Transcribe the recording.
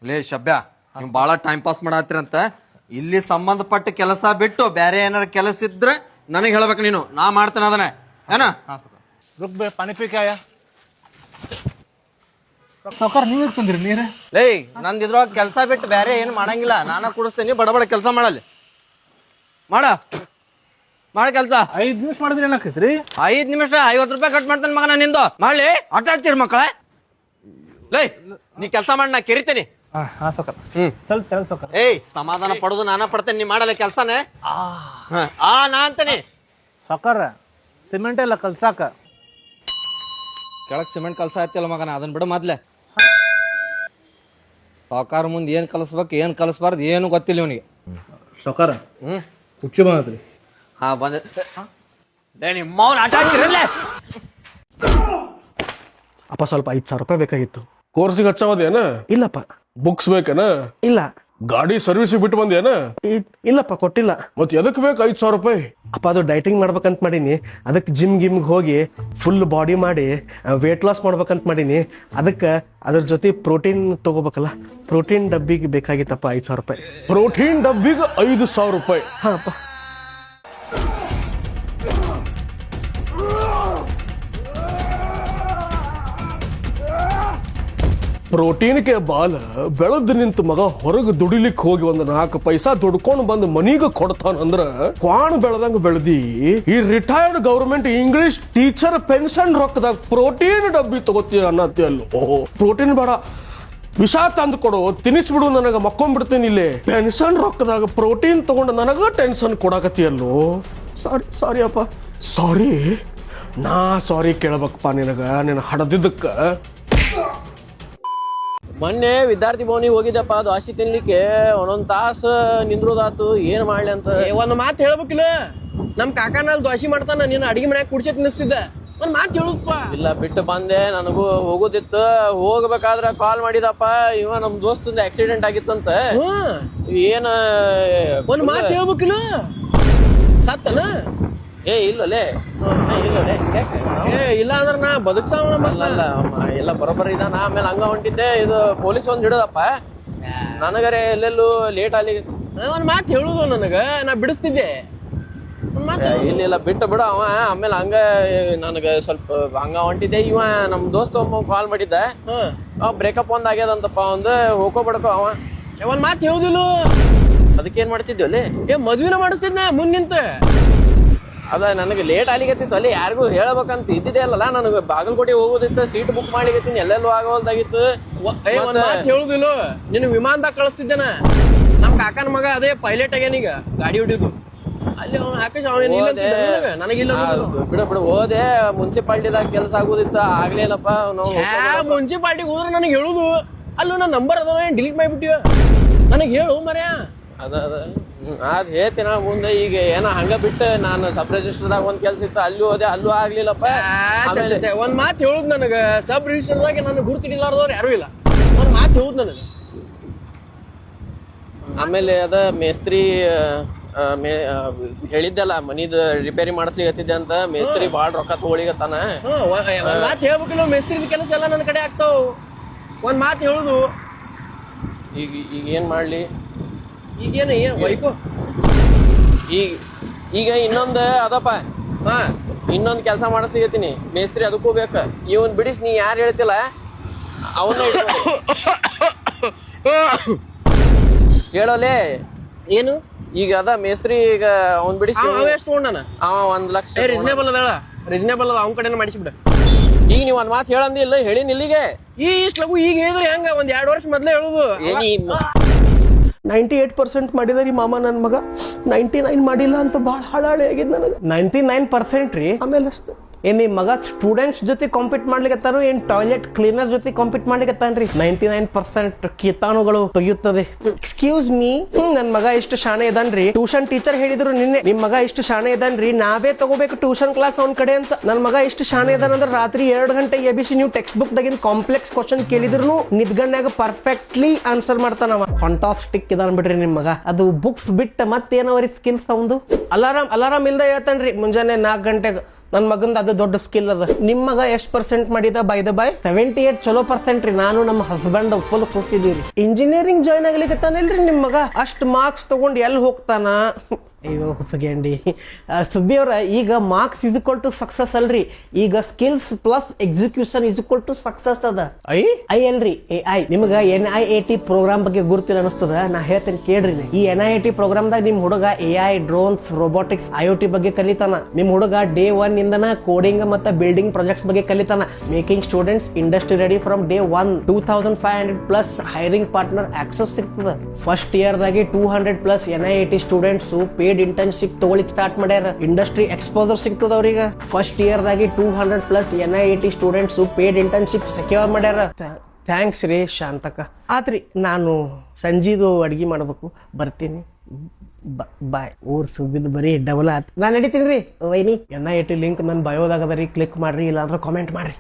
ಲೇ ಶಬ್ಯ ನೀವು ಭಾಳ ಟೈಮ್ ಪಾಸ್ ಮಾಡತ್ತೀರಂತ ಇಲ್ಲಿ ಸಂಬಂಧಪಟ್ಟ ಕೆಲಸ ಬಿಟ್ಟು ಬೇರೆ ಏನಾರ ಕೆಲಸ ಇದ್ರೆ ನನಗೆ ಹೇಳ್ಬೇಕು ನೀನು ನಾ ಮಾಡ್ತೇನೆ ಅದನ್ನ ಏನ रुक बे पानी पी के आया ಸಾವ್ಕಾರ ನೀವೇ ತಂದ್ರಿ ನೀರು ಲೇ ನಂದು ಇದ್ರೊಳಗೆ ಕೆಲಸ ಬಿಟ್ಟು ಬೇರೆ ಏನು ಮಾಡಂಗಿಲ್ಲ ನಾನು ಕುಡಿಸ್ತೇನೆ ಬಡ ಕೆಲಸ ಮಾಡಲ್ಲಿ ಮಾಡ ಕೆಲಸ 5 ನಿಮಿಷ ಮಾಡಿದ್ರೆ ಏನಾಕೈತ್ರಿ 5 ನಿಮಿಷ 50 ರೂಪಾಯಿ ಕಟ್ ಮಾಡ್ತೇನೆ ಮಗನ ನಿಂದು ಮಾಡ್ಲಿ ಆಟ ಆಡ್ತೀರಿ ಮಕ್ಕಳ ಲೇ ನೀ ಕೆಲಸ ಮಾಡಿ ನಾ ಕೆರಿತೇನೆ ಹಾ ಸಾವ್ಕಾರ ಸ್ವಲ್ಪ ತೆಳಗ್ ಸಾವ್ಕಾರ ಏಯ್ ಸಮಾಧಾನ ಪಡೋದು ನಾನ ಪಡ್ತೇನೆ ನೀ ಮಾಡಲ್ಲ ಕೆಲಸನೇ ನಾ ಅಂತಾನೆ ಸಾವ್ಕಾರ ಸಿಮೆಂಟ್ ಎಲ್ಲ ಕಲ್ಸಾಕ ಕೆಳಗೆ ಸಿಮೆಂಟ್ ಕಲ್ಸ ಆಯ್ತಲ್ಲ ಮಗನ ಅದನ್ನ ಬಿಡು ಮೊದ್ಲೆ ಸಾವುಕಾರ ಮುಂದೆ ಏನು ಕಲಿಸ್ಬೇಕು ಏನು ಕಲಿಸ್ಬಾರ್ದು ಏನು ಗೊತ್ತಿಲ್ಲ ಇವನಿಗೆ ಸಾವ್ಕಾರ ಹುಚ್ಚಿ ಬಂದತ್ರಿ ಹಾ ಬಂದ ನಿಮ್ಮವ್ನ ಆಟ ಆಡ್ತಿರಲ್ಲೇ ಅಪ್ಪ ಸ್ವಲ್ಪ 5,000 ರೂಪಾಯಿ ಬೇಕಾಗಿತ್ತು ಕೋರ್ಸಿಗೆ ಹಚ್ಚವದೇನ ಇಲ್ಲಪ್ಪ ಬುಕ್ಸ್ ಬೇಕೇನ ಇಲ್ಲ ಗಾಡಿ ಸರ್ವಿಸಿಗೆ ಬಿಟ್ಟು ಬಂದೇನ ಇಲ್ಲಪ್ಪ ಕೊಟ್ಟಿಲ್ಲ ಮತ್ ಎದಕ್ ಬೇಕು 5,000 ರೂಪಾಯಿ ಅಪ್ಪ ಅದು ಡೈಟಿಂಗ್ ಮಾಡ್ಬೇಕಂತ ಮಾಡೀನಿ ಅದಕ್ಕೆ ಜಿಮ್ಗೆ ಹೋಗಿ ಫುಲ್ ಬಾಡಿ ಮಾಡಿ ವೇಟ್ ಲಾಸ್ ಮಾಡ್ಬೇಕಂತ ಮಾಡೀನಿ ಅದಕ್ಕೆ ಅದ್ರ ಜೊತೆ ಪ್ರೋಟೀನ್ ತಗೋಬೇಕಲ್ಲ ಪ್ರೋಟೀನ್ ಡಬ್ಬಿಗೆ ಬೇಕಾಗಿತ್ತಪ್ಪ 5,000 ರೂಪಾಯಿ ಪ್ರೋಟೀನ್ ಡಬ್ಬಿಗೆ 5,000 ರೂಪಾಯಿ ಹಾ ಅಪ್ಪ ಪ್ರೋಟೀನ್ಗೆ ಬಾಲ ಬೆಳೆದು ನಿಂತ ಮಗ ಹೊರಗೆ ದುಡಿಲಿಕ್ಕೆ ಹೋಗಿ ಒಂದು 4 ಪೈಸಾ ದುಡ್ಕೊಂಡು ಬಂದು ಮನಿಗೆ ಕೊಡ್ತಾನಂದ್ರ ಕ್ವಾಣ್ ಬೆಳೆದಂಗ ಬೆಳೆದಿ ಈ retired government English teacher pension ರೊಕ್ಕದಾಗ ಪ್ರೋಟೀನ್ ಡಬ್ಬಿ ತಗೋತೀಯ ಅನ್ನತ್ತಿ ಅಲ್ಲೋ ಪ್ರೋಟೀನ್ ಬೇಡ ವಿಷ ತಂದು ಕೊಡು ತಿನ್ನಿಸ್ಬಿಡು ನನಗೆ ಮಕ್ಕೊಂಡ್ಬಿಡ್ತೀನಿ ಇಲ್ಲಿ ಪೆನ್ಷನ್ ರೊಕ್ಕದಾಗ ಪ್ರೋಟೀನ್ ತಗೊಂಡು ನನಗ ಟೆನ್ಷನ್ ಕೊಡಾಕತ್ತಿಯಲ್ಲೋ ಸಾರಿ ಅಪ್ಪ ಸಾರಿ ನಾ ಸಾರಿ ಕೇಳ್ಬೇಕಪ್ಪ ನಿನ್ನ ಹಡದಿದ್ದಕ್ಕ ಮೊನ್ನೆ ವಿದ್ಯಾರ್ಥಿ ಭವನಿಗೆ ಹೋಗಿದ್ದಪ್ಪ ದ್ವಾಸಿ ತಿನ್ಲಿಕ್ಕೆ ಒಂದೊಂದ್ ತಾಸು ನಿಂದ್ರೋದಾತು ಏನ್ ಮಾಡ್ಲಿ ಅಂತ ಒಂದ್ ಮಾತು ಹೇಳ್ಬೇಕಿಲ್ಲ ನಮ್ ಕಾಕಾನಲ್ಲಿ ದ್ವಾಸಿ ಮಾಡ್ತಾನ ನೀನು ಅಡಿಗೆ ಮನ್ಯಾಗ ಕುಡ್ಸೆ ತಿನ್ನಿಸ್ತಿದ್ದ ಒಂದ್ ಮಾತು ಹೇಳುದಪ್ಪ ಇಲ್ಲ ಬಿಟ್ಟು ಬಂದೆ ನನಗೂ ಹೋಗೋದಿತ್ತು ಹೋಗ್ಬೇಕಾದ್ರ ಕಾಲ್ ಮಾಡಿದಪ್ಪ ಇವ ನಮ್ ದೋಸ್ತಂದ ಆಕ್ಸಿಡೆಂಟ್ ಆಗಿತ್ತಂತ ಏನ ಒಂದ್ ಮಾತು ಹೇಳ್ಬೇಕಿಲ್ಲ ಸತ್ತನ ಇಲ್ಲಲೇ ಇಲ್ಲ ಅಂದ್ರ ನಾ ಬದುಕ್ಸಾವ ಅಲ್ಲ ಎಲ್ಲ ಬರೋಬ್ಬರ ಇದಾನ ಆಮೇಲೆ ಹಂಗ ಹೊಂಟಿದ್ದೆ ಇದು ಪೊಲೀಸ್ ಒಂದ್ ಹಿಡದಪ್ಪ ನನಗರೆ ಎಲ್ಲೆಲ್ಲೂ ಲೇಟ್ ಅಲ್ಲಿ ಒಂದ್ ಮಾತು ಹೇಳುದು ನನಗ ನಾ ಬಿಡಿಸ್ತಿದ್ದೆ ಇಲ್ಲ ಬಿಟ್ಟು ಬಿಡು ಅವ ಆಮೇಲೆ ಹಂಗ ನನಗ ಸ್ವಲ್ಪ ಹಂಗ ಹೊಂಟಿದ್ದೆ ಇವ ನಮ್ ದೋಸ್ತ ಒಬ್ಬ ಕಾಲ್ ಮಾಡಿದ್ದ ಬ್ರೇಕಪ್ ಒಂದ್ ಆಗ್ಯದಂತಪ್ಪ ಒಂದು ಹೋಗ್ಕೋಬಿಡಕ ಅವ ಒಂದ್ ಮಾತು ಹೇಳುದಿಲ್ಲ ಅದಕ್ಕೇನ್ ಮಾಡ್ತಿದ್ವಿ ಅಲ್ಲಿ ಮದ್ವಿನ ಮಾಡಿಸ್ತಿದ್ನ ಮುಂದ್ ನಿಂತ ಅದ ನನಗೆ ಲೇಟ್ ಆಗ್ಲಿಕತ್ತಿತ್ತು ಅಲ್ಲಿ ಯಾರಿಗೂ ಹೇಳ್ಬೇಕಂತ ಇದ್ದಿದೆ ಅಲ್ಲಲ್ಲ ನನಗೆ ಬಾಗಲಕೋಟೆ ಹೋಗೋದಿತ್ತು ಸೀಟ್ ಬುಕ್ ಮಾಡ್ಲಿಕತ್ತೀನಿ ಎಲ್ಲೆಲ್ಲೂ ಆಗೋಲ್ದಾಗಿತ್ತು ಒಂದ್ ಮಾತು ಹೇಳುದಿಲ್ಲ ನಿನ್ ವಿಮಾನದಾಗ ಕಳಿಸ್ತಿದ್ದೇನ ನಮ್ ಕಾಕನ ಮಗ ಅದೇ ಪೈಲಟ್ ಆಗ್ಯಾನೀಗ ಗಾಡಿ ಹೊಡಿದು ಅಲ್ಲಿ ಅವ್ನು ಆಕಾಶ ನನಗಿಲ್ಲ ಬಿಡು ಹೋದೆ ಮುನ್ಸಿಪಾಲ್ಟಿದಾಗ ಕೆಲಸ ಆಗೋದಿತ್ತು ಆಗ್ಲೇನಪ್ಪ ಮುನ್ಸಿಪಾಲ್ಟಿಗೆ ಹೋದ್ರೆ ನನಗೆ ಹೇಳುದು ಅಲ್ಲೂ ನನ್ನ ನಂಬರ್ ಅದ ಡಿಲೀಟ್ ಮಾಡಿಬಿಟ್ಟಿವ ನನಗೆ ಹೇಳು ಮರ್ಯಾ ಅದ್ ಹೇಳ್ತೀನಿ ಮುಂದೆ ಈಗ ಏನೋ ಹಂಗ ಬಿಟ್ಟು ನಾನು ಸಬ್ ರಿಜಿಸ್ಟರ್ದಾಗ ಒಂದ್ ಕೆಲ್ಸ ಇತ್ತು ಅಲ್ಲಿ ಹೋದೆ ಅಲ್ಲೂ ಆಗ್ಲಿಲ್ಲಪ್ಪ ಒಂದ್ ಮಾತು ಹೇಳುದು ನನಗ ಸಬ್ ರಿಜಿಸ್ಟರ್ದಾಗ ನಾನು ಗುರುತಿಡಿಲಾರ್ದವ್ರು ಯಾರು ಇಲ್ಲ ಒಂದ್ ಮಾತು ಹೇಳುದು ನನಗೆ ಆಮೇಲೆ ಅದ ಮೇಸ್ತ್ರಿ ಹೇಳಿದ್ದಲ್ಲ ಮನಿದ ರಿಪೇರಿ ಮಾಡಿಸ್ಲಿಕತ್ತಿದ್ದೆ ಅಂತ ಮೇಸ್ತ್ರಿ ಬಾಳ್ ರೊಕ್ಕ ತಗೊಳಿಗತ್ತಾನ ಒಂದ್ ಮಾತು ಹೇಳ್ಬೇಕಿಲ್ಲ ಮೇಸ್ತ್ರಿದ ಕೆಲಸ ಎಲ್ಲ ನನ್ನ ಕಡೆ ಆಗ್ತಾವ ಒಂದ್ ಮಾತು ಹೇಳುದು ಈಗ ಏನ್ ಮಾಡ್ಲಿ ಈಗೇನು ಏನ್ ಬೈಕು ಈಗ ಇನ್ನೊಂದು ಅದಪ್ಪ ಇನ್ನೊಂದು ಕೆಲಸ ಮಾಡಿಸ್ಲಿಕತ್ತೀನಿ ಮೇಸ್ತ್ರಿ ಅದಕ್ಕೂ ಬೇಕು ಇವನ್ ಬಿಡಿಸ್ ನೀ ಯಾರು ಹೇಳ್ತಿಲ್ಲ ಅವನ್ನ ಹೇಳೋಲೆ ಏನು ಈಗ ಅದ ಮೇಸ್ತ್ರಿ ಈಗ ಅವ್ನ್ ಬಿಡಿಸಿ ಎಷ್ಟು ತೊಗೊಂಡನ ಅವ 1 ಲಕ್ಷ ರೀಸನೇಬಲ್ ಅದ ರೀಸನೇಬಲ್ ಅದ ಅವ್ನ ಕಡೆನ ಮಾಡಿಸ್ಬಿಡ ಈಗ ನೀವ್ ಒಂದ್ ಮಾತು ಹೇಳಂದಿಲ್ಲ ಹೇಳಿನ ಇಲ್ಲಿಗೆ ಇಷ್ಟ ಲಗು ಈಗ ಹೇಳಿದ್ರೆ ಹೆಂಗ ಒಂದ್ 2 ವರ್ಷ ಮೊದ್ಲೇ ಹೇಳುದು 98% ಮಾಡಿದಾರಿ ಮಾಮ ನನ್ನ ಮಗ 99 ಮಾಡಿಲ್ಲ ಅಂತ ಭಾಳ ಹಳಾಳಿ ಆಗಿದ್ ನನಗೆ 99% ರೀ ಆಮೇಲೆ ಏನ್ ನಿಮ್ಮ ಮಗ ಸ್ಟೂಡೆಂಟ್ಸ್ ಜೊತೆ ಕಾಂಪೀಟ್ ಮಾಡ್ಲಿಕತ್ತಾನು ಏನ್ ಟಾಯ್ಲೆಟ್ ಕ್ಲೀನರ್ ಜೊತೆ ಕಾಂಪೀಟ್ ಮಾಡ್ಲಿಕತ್ತಾನ್ರಿ 99% ಕೀಟಾಣುಗಳು ತೆಗೆಯುತ್ತದೆ ಎಕ್ಸ್ಕ್ಯೂಸ್ ಮೀ ನನ್ ಮಗ ಇಷ್ಟು ಶಾಣೆ ಇದಾನ್ರಿ ಟ್ಯೂಷನ್ ಟೀಚರ್ ಹೇಳಿದ್ರು ನಿನ್ನೆ ನಿಮ್ ಮಗ ಇಷ್ಟು ಶಾಣೆ ಇದಾನ್ರಿ ನಾವೇ ತಗೋಬೇಕು ಟ್ಯೂಷನ್ ಕ್ಲಾಸ್ ಅವ್ನ ಕಡೆ ಅಂತ ನನ್ ಮಗ ಇಷ್ಟು ಶಾಣೆ ಇದಾನಂದ್ರೆ ರಾತ್ರಿ 2 ಗಂಟೆ ಎಬಿಸಿ ನೀವು ಟೆಕ್ಸ್ಟ್ ಬುಕ್ ದಾಗಿನ ಕಾಂಪ್ಲೆಕ್ಸ್ ಕ್ವಶನ್ ಕೇಳಿದ್ರು ನಿದ್ಗಣ್ಯಾಗ ಪರ್ಫೆಕ್ಟ್ಲಿ ಆನ್ಸರ್ ಮಾಡ್ತಾನವ ಫಂಟಾಸ್ಟಿಕ್ ಇದಾನ್ ಬಿಡ್ರಿ ನಿಮ್ ಮಗ ಅದು ಬುಕ್ಸ್ ಬಿಟ್ಟ ಮತ್ತೇನವರಿ ಸ್ಕಿಲ್ಸ್ ಅವಂದು ಅಲಾರಾಮ್ ಇಲ್ದ ಹೇಳ್ತಾನ್ರಿ ಮುಂಜಾನೆ 4 ಗಂಟೆಗೆ ನನ್ನ ಮಗಂದ ಅದು ದೊಡ್ಡ ಸ್ಕಿಲ್ ಅದ. ನಿಮ್ಮ ಮಗ ಎಷ್ಟು ಪರ್ಸೆಂಟ್ ಮಾಡಿದ ಬೈ ದ ಬೈ? 78 ಚಲೋ ಪರ್ಸೆಂಟ್ ರೀ. ನಾನು ನಮ್ಮ ಹಸ್ಬೆಂಡ್ ಒಪ್ಪಲು ಕೂಸಿದೀವಿ. ಇಂಜಿನಿಯರಿಂಗ್ ಜಾಯ್ನ್ ಆಗ್ಲಿಕತ್ತಾನಿಲ್ರಿ ನಿಮ್ಮ ಮಗ. ಅಷ್ಟು ಮಾರ್ಕ್ಸ್ ತಗೊಂಡು ಎಲ್ಲಿ ಹೋಗ್ತಾನ? ಅಯ್ಯೋ ಹುಸಗಂಡಿ ಸುಬ್ಬಿ ಅವ್ರ, ಈಗ marks is equal to success ಅಲ್ರಿ, ಈಗ skills plus execution is equal to success ಅದ. ಐ ಅಲ್ರಿ AI. ನಿಮ್ಗ NIAT ಪ್ರೋಗ್ರಾಮ್ ಬಗ್ಗೆ ಗುರುತಿಲ್ಲ ಅನಿಸ್ತದ? ನಾ ಹೇಳ್ತೇನೆ ಕೇಳ್ರಿ. ಈ NIAT ಪ್ರೋಗ್ರಾಮ್ದಾಗ ನಿಮ್ ಹುಡುಗ AI, ಡ್ರೋನ್ಸ್, ರೋಬೋಟಿಕ್ಸ್, IoT ಬಗ್ಗೆ ಕಲಿತಾನ. ನಿಮ್ ಹುಡುಗ ಡೇ 1 ಇಂದನ ಕೋಡಿಂಗ್ ಮತ್ತೆ ಬಿಲ್ಡಿಂಗ್ ಪ್ರಾಜೆಕ್ಟ್ಸ್ ಬಗ್ಗೆ ಕಲಿತಾನ. Making students industry ready from day 1. 2500 plus hiring partner access ಸಿಗ್ತದ. ಫಸ್ಟ್ ಇಯರ್ ದಾಗೆ 200+ NIAT ಸ್ಟೂಡೆಂಟ್ಸ್ ಪೇಡ್ ಇಂಟರ್ನ್ಶಿಪ್ ತಗೊಳಿಕ್ ಸ್ಟಾರ್ಟ್ ಮಾಡ್ಯಾರ. ಇಂಡಸ್ಟ್ರಿ ಎಕ್ಸ್ಪೋಜರ್ ಸಿಗ್ತದ ಅವ್ರಿಗೆ. ಫಸ್ಟ್ ಇಯರ್ ದಾಗೆ 200+ NIAT students paid internship secure ಮಾಡ್ಯಾರ. ಥ್ಯಾಂಕ್ಸ್ ರೀ ಶಾಂತಕ. ಆತ್ರಿ, ನಾನು ಸಂಜೀದು ಅಡ್ಗೆ ಮಾಡ್ಬೇಕು, ಬರ್ತೀನಿ. ಬಾಯ್. ಊರ್ ಸುಬ್ಬಿದ್ದು ಬರೀ ಡಬಲ್ ಆತ್. ನಾನು ನಡಿತೀನಿ ರೀ ವೈನಿ. NIAT ಲಿಂಕ್ ನನ್ನ ಬಯೋದಾಗ ಬರೀ ಕ್ಲಿಕ್ ಮಾಡ್ರಿ, ಇಲ್ಲಾಂದ್ರೆ ಕಾಮೆಂಟ್ ಮಾಡ್ರಿ.